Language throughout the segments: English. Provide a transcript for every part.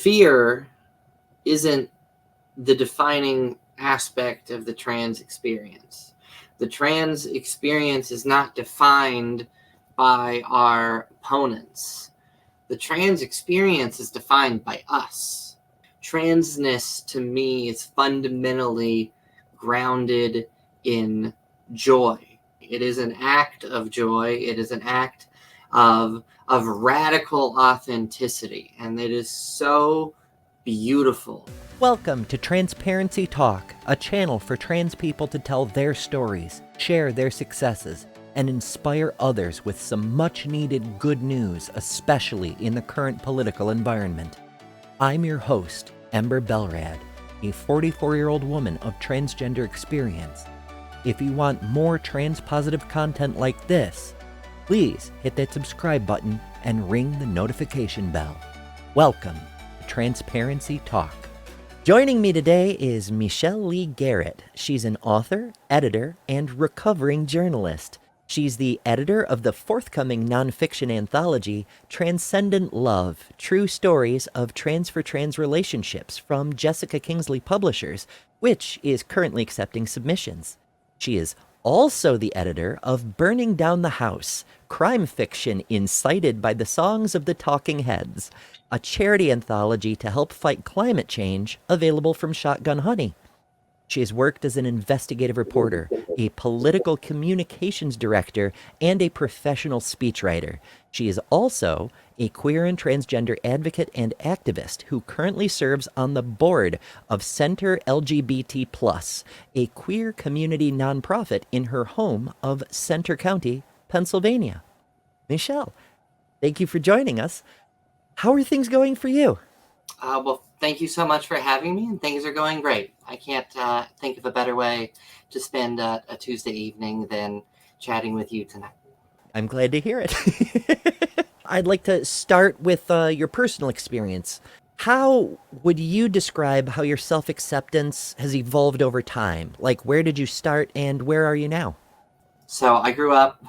fear isn't the defining aspect of the trans experience. The trans experience is not defined by our opponents. The trans experience is defined by us. Transness, to me, is fundamentally grounded in joy. It is an act of joy. It is an act of radical authenticity, and it is so beautiful. Welcome to Transparency Talk, a channel for trans people to tell their stories, share their successes, and inspire others with some much-needed good news, especially in the current political environment. I'm your host, Ember, a 44-year-old woman of transgender experience. If you want more trans-positive content like this, please hit that subscribe button and ring the notification bell. Welcome to Transparency Talk. Joining me today is Michel Lee Garret. She's an author, editor, and recovering journalist. She's the editor of the forthcoming nonfiction anthology, Transcendent Love, True Stories of Trans for Trans Relationships from Jessica Kingsley Publishers, which is currently accepting submissions. She is also the editor of Burning Down the House, crime fiction incited by the songs of the Talking Heads, a charity anthology to help fight climate change, available from Shotgun Honey. She has worked as an investigative reporter, a political communications director, and a professional speechwriter. She is also a queer and transgender advocate and activist who currently serves on the board of Center LGBT+, a queer community nonprofit in her home of Center County, Pennsylvania. Michelle, thank you for joining us. How are things going for you? Well, thank you so much for having me, and things are going great. I can't think of a better way to spend a Tuesday evening than chatting with you tonight. I'm glad to hear it. I'd like to start with your personal experience. How would you describe how your self-acceptance has evolved over time? Like, where did you start and where are you now? So I grew up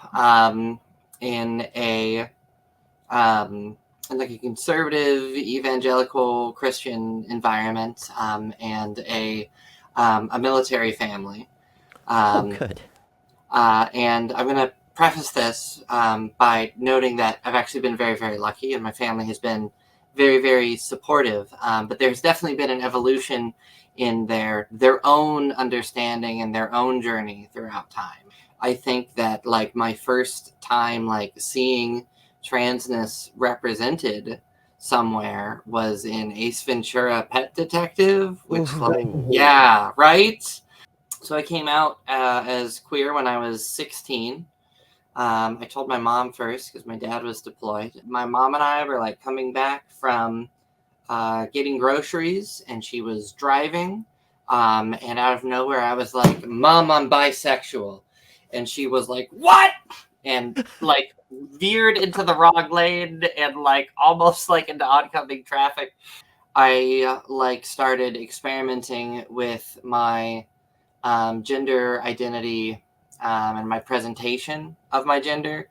in a conservative, evangelical Christian environment, and a military family. Good. And I'm going to preface this by noting that I've actually been very, very lucky, and my family has been very, very supportive. But there's definitely been an evolution in their own understanding and their own journey throughout time. I think that my first time seeing transness represented somewhere was in Ace Ventura: Pet Detective, which yeah, right? So I came out as queer when I was 16. I told my mom first because my dad was deployed. My mom and I were coming back from getting groceries, and she was driving. And out of nowhere, I was like, "Mom, I'm bisexual." And she was like, "What?" And veered into the wrong lane and almost into oncoming traffic. I started experimenting with my gender identity and my presentation of my gender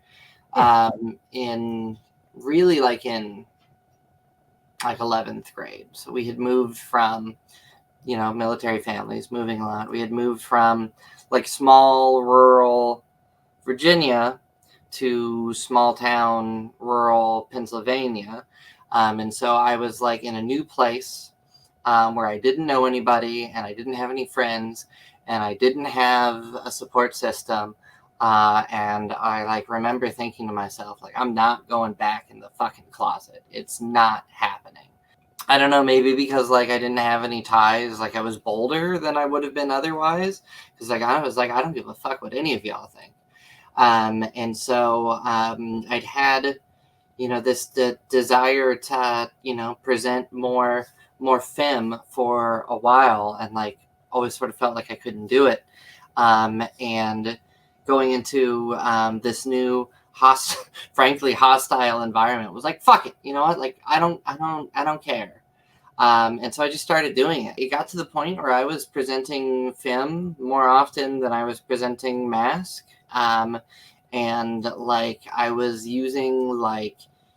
in really in 11th grade. So we had moved from military families, moving a lot. We had moved from small rural Virginia to small town rural Pennsylvania. And so I was in a new place where I didn't know anybody, and I didn't have any friends, and I didn't have a support system. And I remember thinking to myself, I'm not going back in the fucking closet. It's not happening. I don't know, maybe because I didn't have any ties, I was bolder than I would have been otherwise. Because I was I don't give a fuck what any of y'all think. And so I'd had, this desire to, present more femme for a while, and always sort of felt like I couldn't do it. And going into this new frankly hostile environment was fuck it, you know what? I don't care. And so I just started doing it. It got to the point where I was presenting femme more often than I was presenting mask. And I was using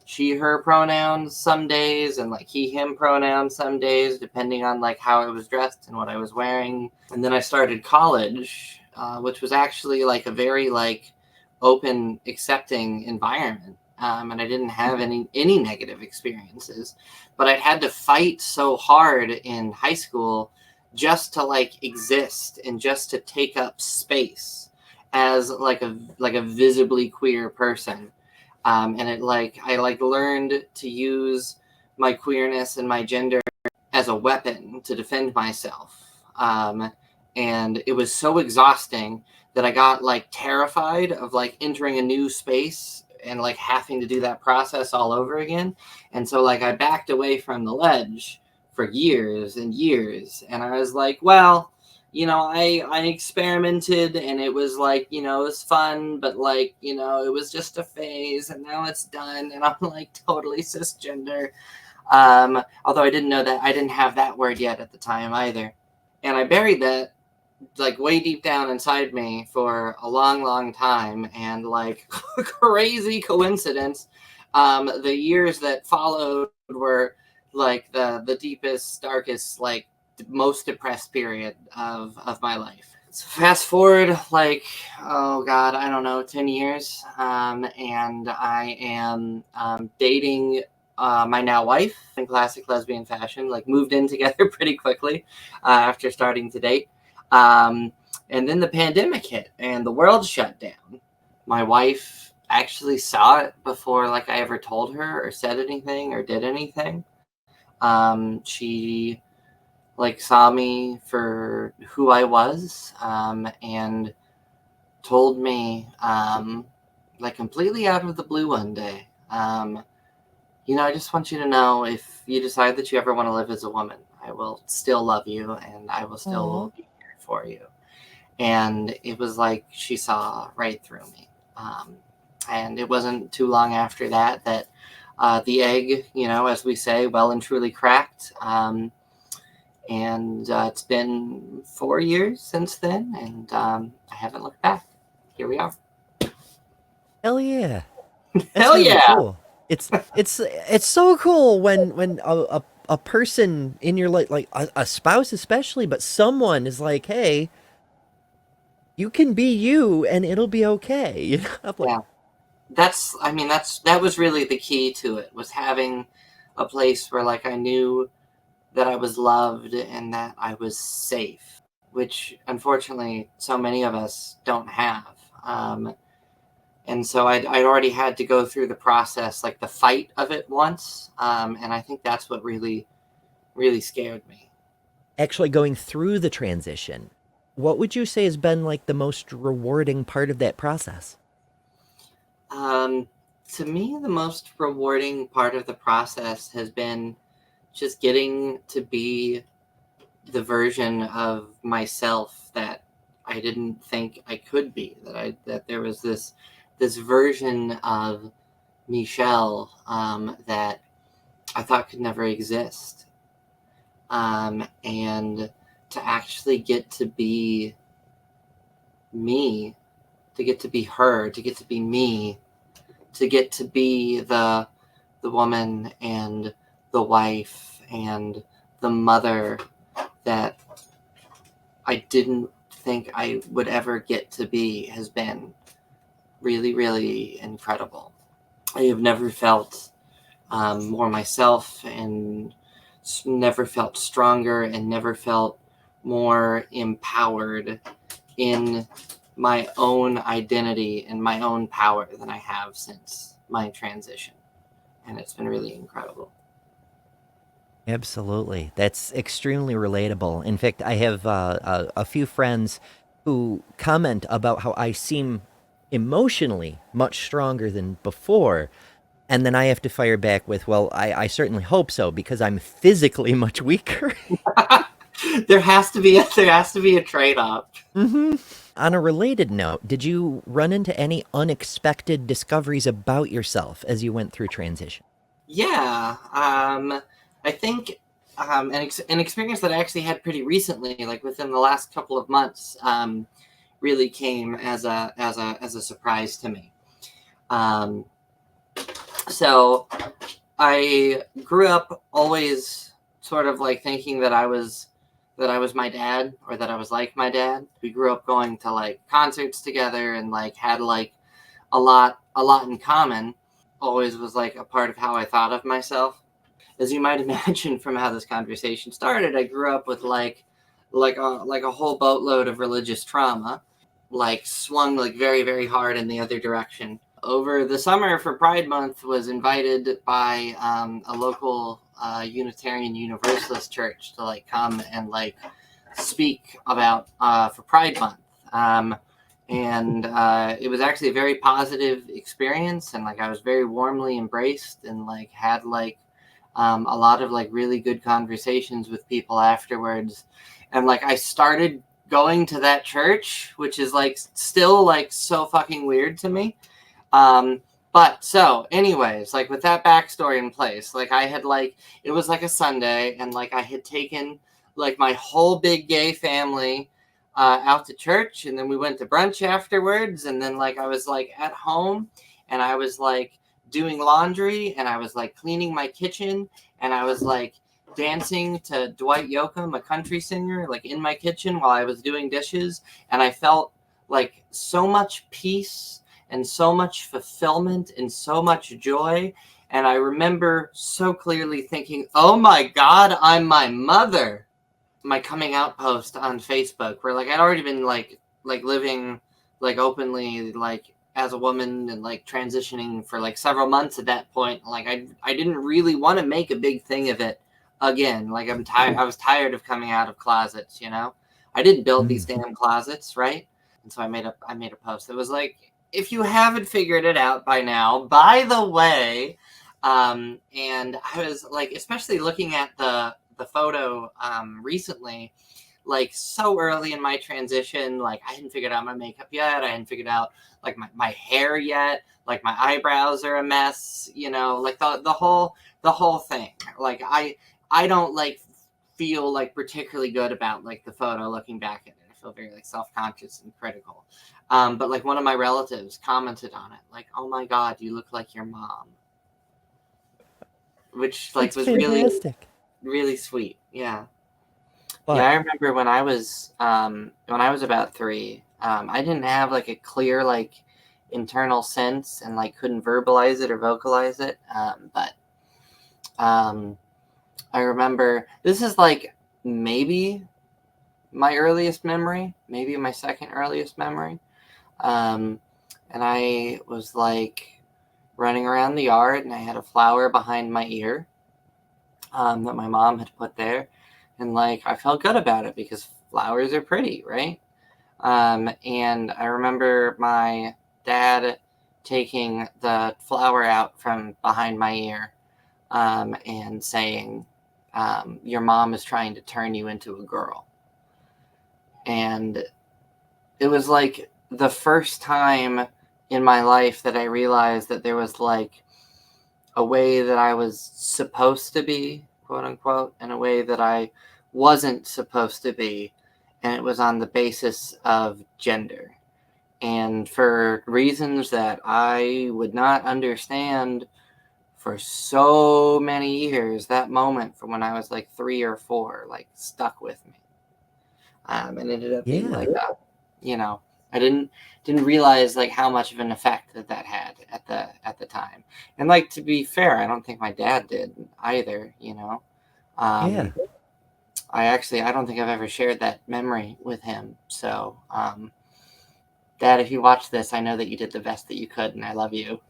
she, her pronouns some days, and like he, him pronouns some days, depending on like how I was dressed and what I was wearing. And then I started college, which was actually like a very like open, accepting environment. And I didn't have any negative experiences, but I'd had to fight so hard in high school just to like exist and just to take up space as like a visibly queer person. And it like I like learned to use my queerness and my gender as a weapon to defend myself. And it was so exhausting that I got like terrified of like entering a new space and like having to do that process all over again. And so like I backed away from the ledge for years and years. And I was like, well, you know, I experimented and it was like, you know, it was fun, but like, you know, it was just a phase and now it's done. And I'm like totally cisgender. Although I didn't know that, I didn't have that word yet at the time either. And I buried that like way deep down inside me for a long time. And like crazy coincidence, the years that followed were like the deepest, darkest, like most depressed period of my life. So fast forward like, oh God, I don't know, 10 years. And I am dating my now wife in classic lesbian fashion, like moved in together pretty quickly after starting to date. And then the pandemic hit and the world shut down. My wife actually saw it before like I ever told her or said anything or did anything. She like saw me for who I was, and told me like completely out of the blue one day, you know, I just want you to know if you decide that you ever want to live as a woman, I will still love you and I will still be here for you. And it was like she saw right through me. And it wasn't too long after that the egg, you know, as we say, well and truly cracked. And it's been 4 years since then, and I haven't looked back. Here we are. Hell yeah. That's Hell really yeah. cool. It's so cool when a person in your life, like a spouse especially, but someone is like, hey, you can be you and it'll be okay. You know? I'm like, Yeah. That was really the key to it, was having a place where like I knew that I was loved and that I was safe, which unfortunately so many of us don't have. And so I'd already had to go through the process, like the fight of it once. And I think that's what really, really scared me. actually going through the transition, what would you say has been like the most rewarding part of that process? To me, the most rewarding part of the process has been just getting to be the version of myself that I didn't think I could be. That there was this version of Michel that I thought could never exist, and to actually get to be me, to get to be her, to get to be me, to get to be the woman and the wife and the mother that I didn't think I would ever get to be has been really, really incredible. I have never felt more myself, and never felt stronger, and never felt more empowered in my own identity and my own power than I have since my transition. And it's been really incredible. Absolutely. That's extremely relatable. In fact, I have a few friends who comment about how I seem emotionally much stronger than before. And then I have to fire back with, well, I certainly hope so, because I'm physically much weaker. There has to be a trade-off. Mm-hmm. On a related note, did you run into any unexpected discoveries about yourself as you went through transition? Yeah, I think an experience that I actually had pretty recently, like within the last couple of months, really came as a surprise to me. So I grew up always sort of like thinking that I was my dad, or that I was like my dad. We grew up going to like concerts together and like had like a lot in common. Always was like a part of how I thought of myself. As you might imagine from how this conversation started, I grew up with like a whole boatload of religious trauma, like swung like very, very hard in the other direction. Over the summer for Pride Month, was invited by a local Unitarian Universalist church to like come and like speak about for Pride Month. And it was actually a very positive experience, and like I was very warmly embraced, and like had like a lot of like really good conversations with people afterwards. And like I started going to that church, which is like still like so fucking weird to me. But so anyways, like with that backstory in place, like I had like, it was like a Sunday, and like I had taken like my whole big gay family out to church, and then we went to brunch afterwards, and then like I was like at home, and I was like doing laundry, and I was like cleaning my kitchen, and I was like dancing to Dwight Yoakam, a country singer, like in my kitchen while I was doing dishes, and I felt like so much peace and so much fulfillment and so much joy. And I remember so clearly thinking, oh my God, I'm my mother. My coming out post on Facebook, where like I'd already been like living like openly like as a woman, and like transitioning for like several months at that point. Like I didn't really want to make a big thing of it again. Like I'm tired. I was tired of coming out of closets, you know. I didn't build these damn closets, right? And so I made a post that was like, if you haven't figured it out by now, by the way, and I was like, especially looking at the photo recently, like so early in my transition, like I hadn't figured out my makeup yet. I hadn't figured out like my hair yet. Like my eyebrows are a mess, you know, like the whole thing. Like I don't like feel like particularly good about like the photo looking back at it. I feel very like self-conscious and critical. But like one of my relatives commented on it, like, "Oh my God, you look like your mom," which like That's was fantastic. really sweet. Yeah. But Yeah, I remember when I was about 3, I didn't have like a clear like internal sense, and like couldn't verbalize it or vocalize it. But I remember this is like maybe my earliest memory, maybe my second earliest memory. And I was like running around the yard, and I had a flower behind my ear that my mom had put there. And like I felt good about it because flowers are pretty, right? And I remember my dad taking the flower out from behind my ear and saying, your mom is trying to turn you into a girl. And it was like the first time in my life that I realized that there was like a way that I was supposed to be, quote unquote, and a way that I wasn't supposed to be. And it was on the basis of gender. And for reasons that I would not understand for so many years, that moment from when I was like 3 or 4, like stuck with me. And ended up being like, you know, I didn't realize like how much of an effect that had at the time. And like, to be fair, I don't think my dad did either, you know. yeah. I don't think I've ever shared that memory with him. So, Dad, if you watch this, I know that you did the best that you could, and I love you.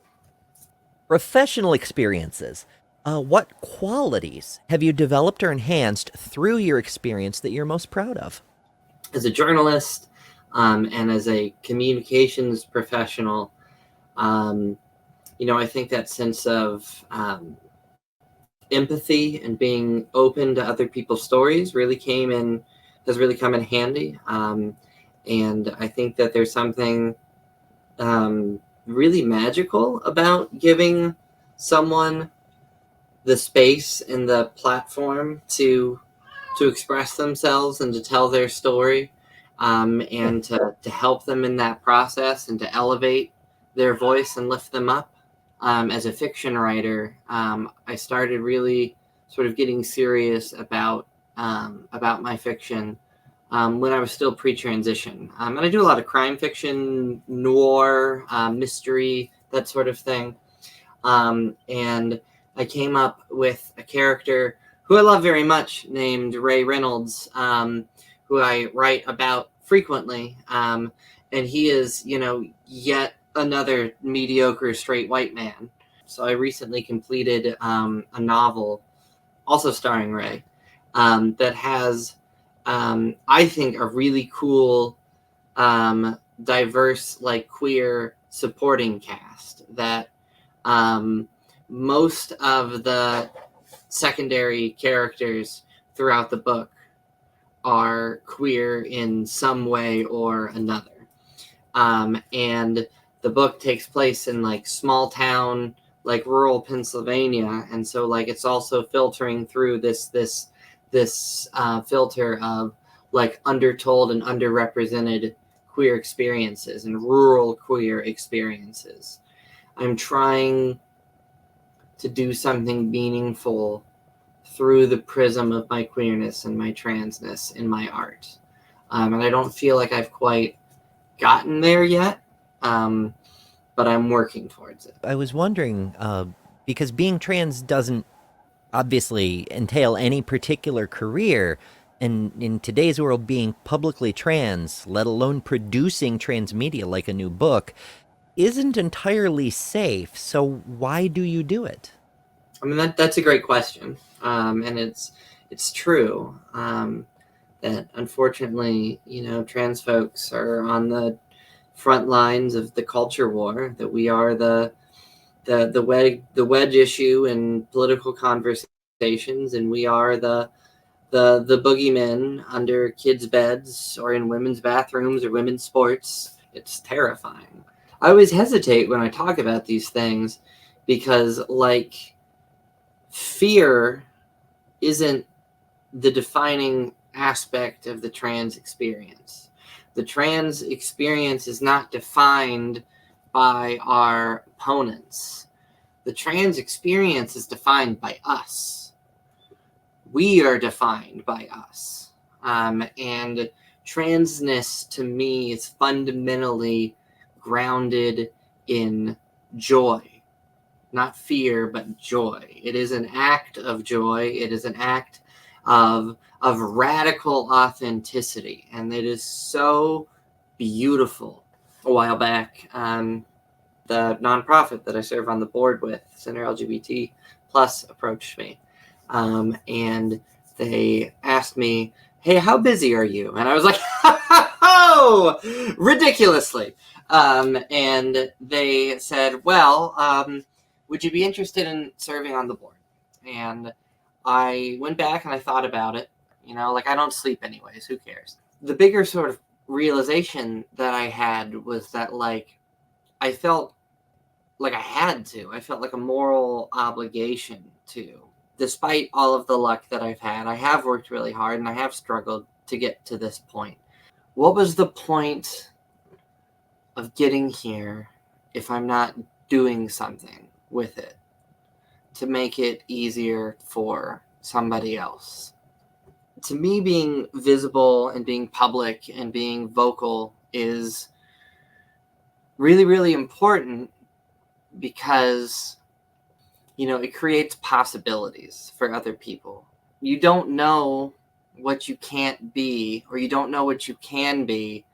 Professional experiences. What qualities have you developed or enhanced through your experience that you're most proud of? As a journalist, and as a communications professional, you know, I think that sense of empathy and being open to other people's stories has really come in handy. And I think that there's something really magical about giving someone the space and the platform to express themselves and to tell their story, and to help them in that process, and to elevate their voice and lift them up. as a fiction writer, I started really sort of getting serious about my fiction when I was still pre-transition. And I do a lot of crime fiction, noir, mystery, that sort of thing. And I came up with a character who I love very much named Ray Reynolds, who I write about frequently. And he is, yet another mediocre straight white man. So I recently completed a novel, also starring Ray, that has, I think, a really cool, diverse, like queer supporting cast that most of the secondary characters throughout the book are queer in some way or another. And the book takes place in like small town, like rural Pennsylvania. And so like it's also filtering through this filter of like undertold and underrepresented queer experiences and rural queer experiences. I'm trying to do something meaningful through the prism of my queerness and my transness in my art. And I don't feel like I've quite gotten there yet, but I'm working towards it. I was wondering, because being trans doesn't obviously entail any particular career, and in today's world, being publicly trans, let alone producing trans media like a new book, isn't entirely safe. So why do you do it? I mean, that's a great question. And it's true that unfortunately, trans folks are on the front lines of the culture war, that we are the wedge issue in political conversations, and we are the boogeymen under kids' beds or in women's bathrooms or women's sports. It's terrifying. I always hesitate when I talk about these things because, like, fear isn't the defining aspect of the trans experience. The trans experience is not defined by our opponents. The trans experience is defined by us. We are defined by us. And transness to me is fundamentally grounded in joy. Not fear, but joy. It is an act of joy. It is an act of radical authenticity. And it is so beautiful. A while back, the nonprofit that I serve on the board with, Center LGBT Plus, approached me. And they asked me, hey, how busy are you? And I was like, oh, ridiculously. And they said, well, would you be interested in serving on the board? And I went back and I thought about it. I don't sleep anyways. Who cares? The bigger sort of realization that I had was that, I felt like I had to. I felt like a moral obligation to. Despite all of the luck that I've had, I have worked really hard and I have struggled to get to this point. What was the point of getting here if I'm not doing something with it to make it easier for somebody else? To me, being visible and being public and being vocal is really, really important because, it creates possibilities for other people. You don't know what you can't be, or you don't know what you can be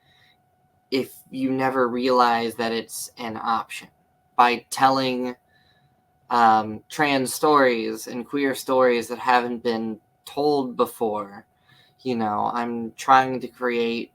if you never realize that it's an option. By telling trans stories and queer stories that haven't been told before, I'm trying to create,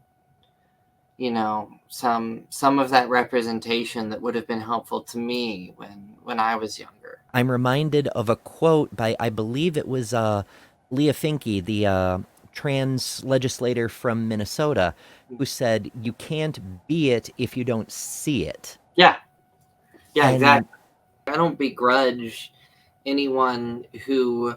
some of that representation that would have been helpful to me when I was younger. I'm reminded of a quote by, I believe it was Leah Finke, the trans legislator from Minnesota, who said, you can't be it if you don't see it. Yeah, And exactly. I don't begrudge anyone who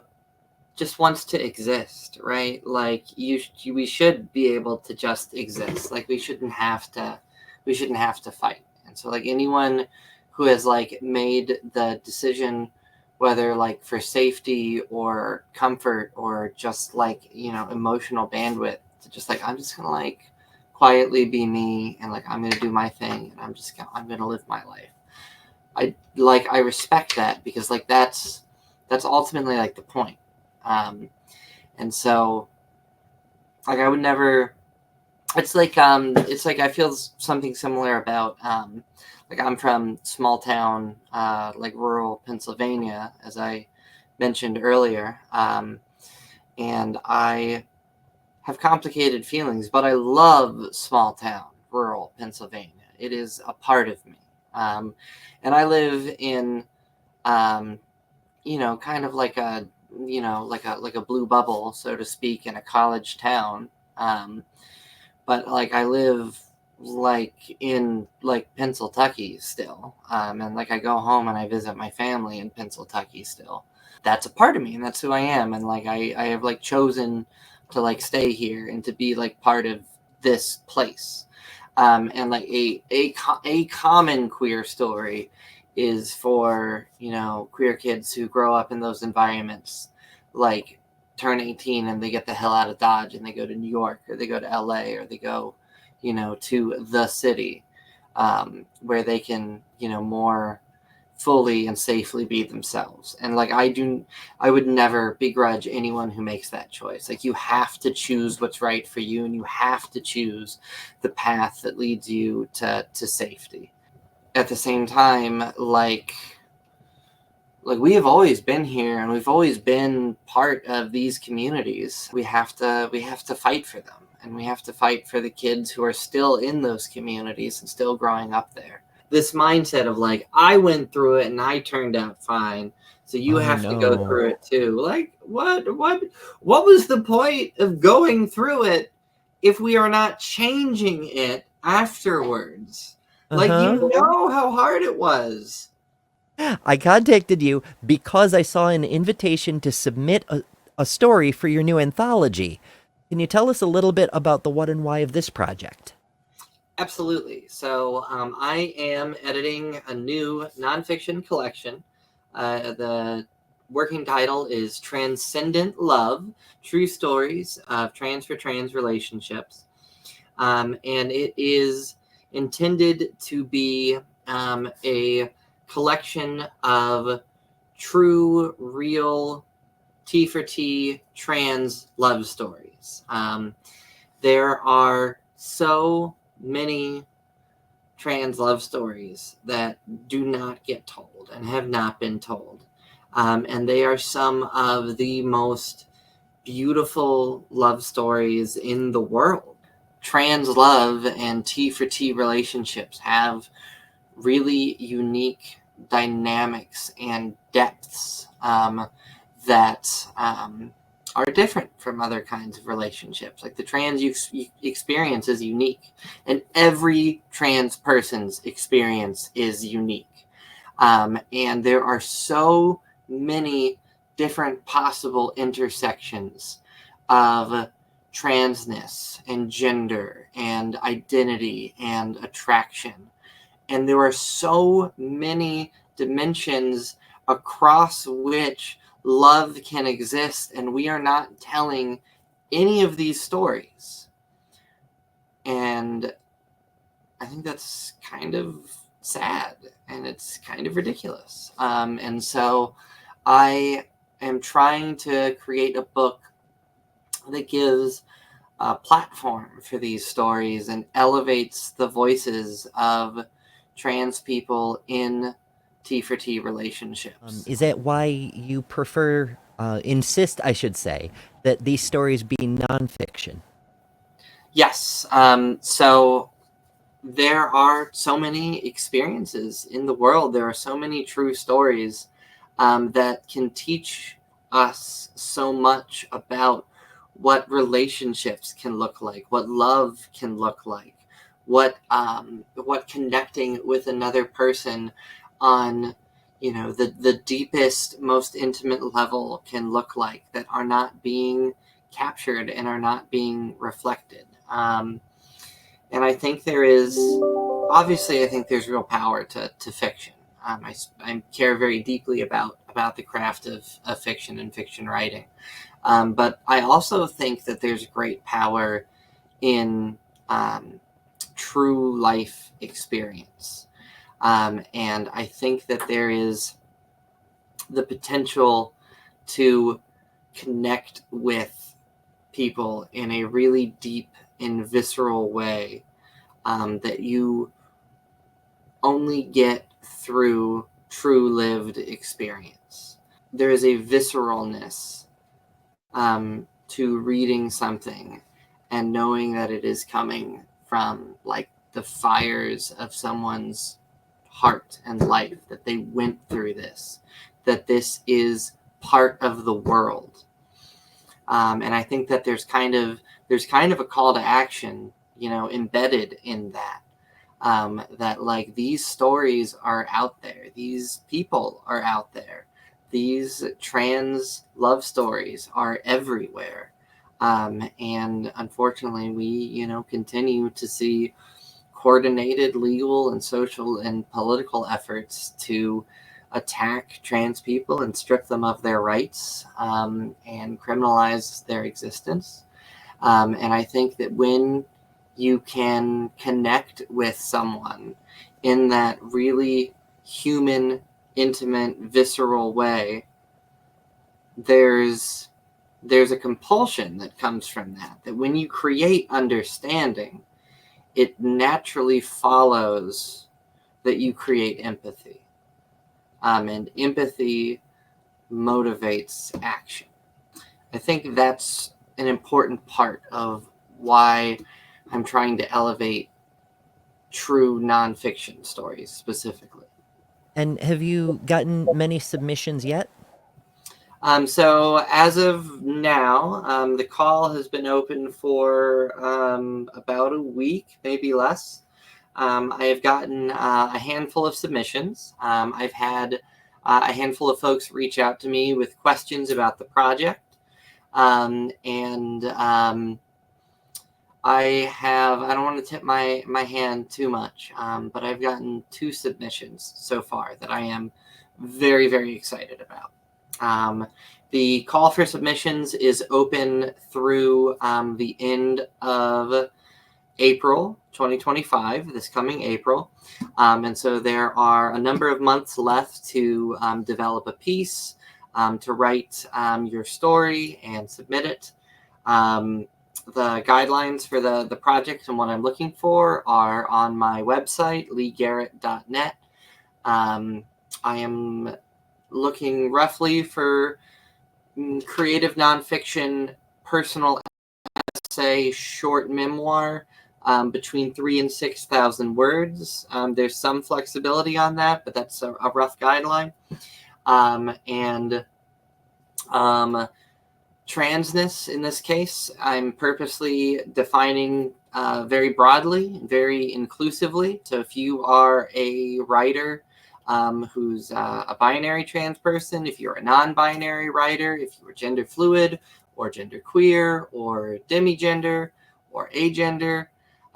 just wants to exist, right? We should be able to just exist. We shouldn't have to fight. And so anyone who has like made the decision, whether like for safety or comfort or just like, you know, emotional bandwidth, to just like, I'm just gonna like quietly be me, and like I'm gonna do my thing, and I'm gonna live my life. I respect that, because like that's ultimately like the point. And so like I would never, it's like I feel something similar about like I'm from small town like rural Pennsylvania, as I mentioned earlier, and I have complicated feelings, but I love small town rural Pennsylvania. It is a part of me, and I live in you know, kind of like a, you know, like a blue bubble, so to speak, in a college town. But like I live like in like Pennsylvania still, and like I go home and I visit my family in Pennsylvania still. That's a part of me, and that's who I am, and like I have like chosen to like stay here and to be like part of this place. And like a common queer story is for, you know, queer kids who grow up in those environments, like turn 18 and they get the hell out of Dodge and they go to New York, or they go to LA, or they go, you know, to the city, where they can, you know, more fully and safely be themselves. And like I would never begrudge anyone who makes that choice. Like you have to choose what's right for you, and you have to choose the path that leads you to safety. At the same time, like we have always been here, and we've always been part of these communities. We have to fight for them, and we have to fight for the kids who are still in those communities and still growing up there. This mindset of like, I went through it and I turned out fine, so you have to go through it too. Like, what was the point of going through it if we are not changing it afterwards? Like, you know how hard it was. I contacted you because I saw an invitation to submit a story for your new anthology. Can you tell us a little bit about the what and why of this project? Absolutely. So I am editing a new nonfiction collection. The working title is Transcendent Love, True Stories of Trans for Trans Relationships. And it is intended to be a collection of true, real, T for T trans love stories. There are so many trans love stories that do not get told and have not been told. And they are some of the most beautiful love stories in the world. Trans love and T for T relationships have really unique dynamics and depths that are different from other kinds of relationships. Like the trans experience is unique, and every trans person's experience is unique. And there are so many different possible intersections of transness and gender and identity and attraction. And there are so many dimensions across which love can exist, and we are not telling any of these stories. And I think that's kind of sad, and it's kind of ridiculous. And so I am trying to create a book that gives a platform for these stories and elevates the voices of trans people in T for T relationships. Is that why you insist, I should say, that these stories be nonfiction? Yes. So there are so many experiences in the world. There are so many true stories that can teach us so much about what relationships can look like, what love can look like, what connecting with another person on, you know, the deepest, most intimate level can look like, that are not being captured and are not being reflected. And I think there is, obviously, I think there's real power to fiction. I care very deeply about the craft of fiction and fiction writing. But I also think that there's great power in true life experience. And I think that there is the potential to connect with people in a really deep and visceral way that you only get through true lived experience. There is a visceralness to reading something and knowing that it is coming from like the fires of someone's heart and life, that they went through this, that this is part of the world. And I think that there's kind of a call to action, embedded in that. That like these stories are out there, these people are out there, these trans love stories are everywhere. And unfortunately, we, continue to see coordinated legal and social and political efforts to attack trans people and strip them of their rights and criminalize their existence. And I think that when you can connect with someone in that really human, intimate, visceral way, there's a compulsion that comes from that when you create understanding, it naturally follows that you create empathy. And empathy motivates action. I think that's an important part of why I'm trying to elevate true nonfiction stories specifically. And have you gotten many submissions yet? So as of now, the call has been open for about a week, maybe less. I have gotten a handful of submissions. I've had a handful of folks reach out to me with questions about the project. I don't want to tip my hand too much, but I've gotten 2 submissions so far that I am very, very excited about. The call for submissions is open through the end of April 2025, this coming April. And so there are a number of months left to develop a piece, to write your story and submit it. The guidelines for the project and what I'm looking for are on my website, leegarret.net. I am looking roughly for creative nonfiction, personal essay, short memoir, between 3,000 and 6,000 words. There's some flexibility on that, but that's a rough guideline. Transness, in this case, I'm purposely defining very broadly, very inclusively. So if you are a writer who's a binary trans person, if you're a non-binary writer, if you're gender fluid or gender queer or demigender or agender,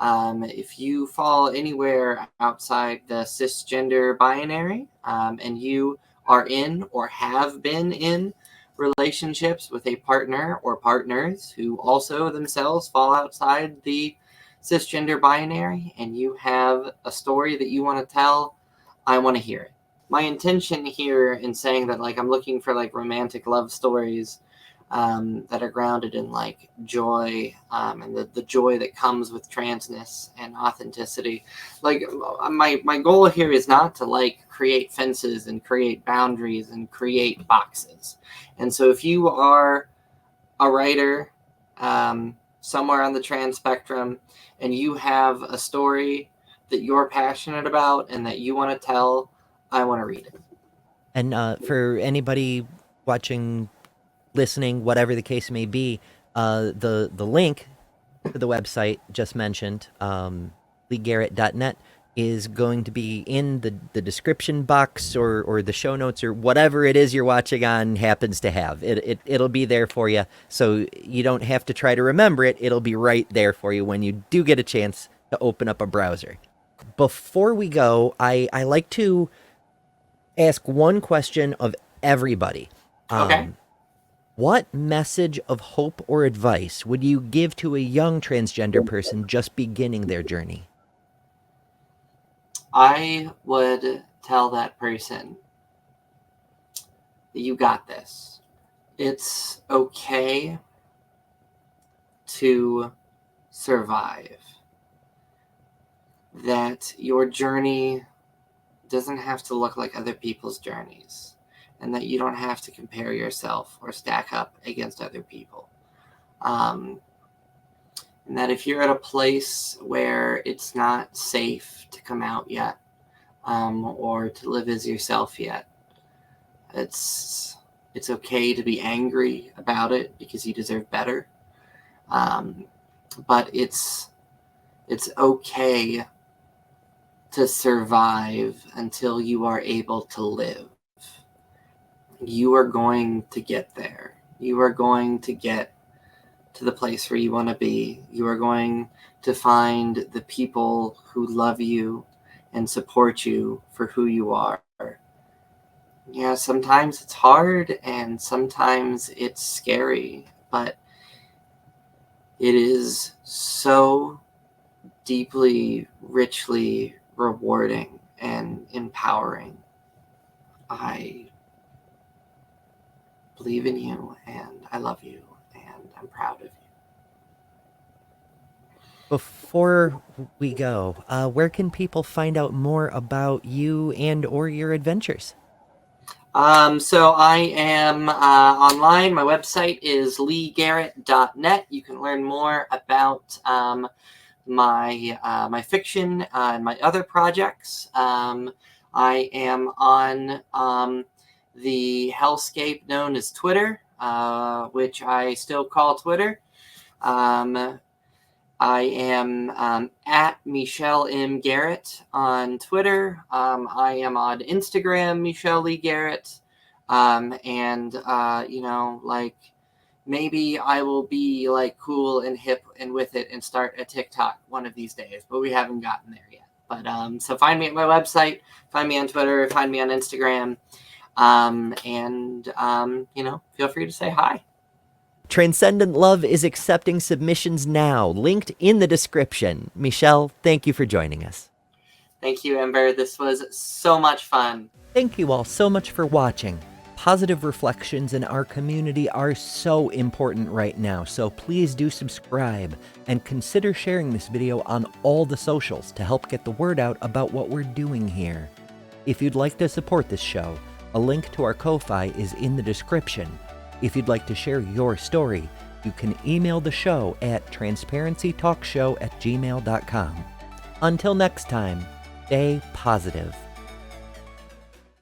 if you fall anywhere outside the cisgender binary, and you are in or have been in relationships with a partner or partners who also themselves fall outside the cisgender binary, and you have a story that you want to tell, I want to hear it. My intention here in saying that, like, I'm looking for like romantic love stories that are grounded in like joy, and the joy that comes with transness and authenticity. Like my goal here is not to like create fences and create boundaries and create boxes. And so if you are a writer somewhere on the trans spectrum and you have a story that you're passionate about and that you want to tell, I want to read it. And for anybody watching, listening, whatever the case may be, the link to the website just mentioned, leegarret.net, is going to be in the description box or the show notes or whatever it is you're watching on happens to have. It'll be there for you, so you don't have to try to remember it. It'll be right there for you when you do get a chance to open up a browser. Before we go, I like to ask one question of everybody. Okay. What message of hope or advice would you give to a young transgender person just beginning their journey? I would tell that person that you got this. It's okay to survive. That your journey doesn't have to look like other people's journeys, and that you don't have to compare yourself or stack up against other people. And that if you're at a place where it's not safe to come out yet, or to live as yourself yet, it's okay to be angry about it because you deserve better. But it's okay to survive until you are able to live. You are going to get there. You are going to get to the place where you want to be. You are going to find the people who love you and support you for who you are. Yeah, sometimes it's hard and sometimes it's scary, but it is so deeply, richly rewarding and empowering. I believe in you and I love you and I'm proud of you. Before we go, where can people find out more about you and or your adventures? So I am online. My website is leegarret.net. You can learn more about my fiction and my other projects. I am on the hellscape known as Twitter, which I still call Twitter. I am at Michel M. Garret on Twitter. I am on Instagram, Michel Lee Garret. Maybe I will be like cool and hip and with it and start a TikTok one of these days, but we haven't gotten there yet. But so find me at my website, find me on Twitter, find me on Instagram, feel free to say hi. Transcendent Love is accepting submissions now, linked in the description. Michel, thank you for joining us. Thank you, Ember. This was so much fun. Thank you all so much for watching. Positive reflections in our community are so important right now, so please do subscribe and consider sharing this video on all the socials to help get the word out about what we're doing here. If you'd like to support this show, a link to our Ko-Fi is in the description. If you'd like to share your story, you can email the show at transparencytalkshow@gmail.com. Until next time, stay positive.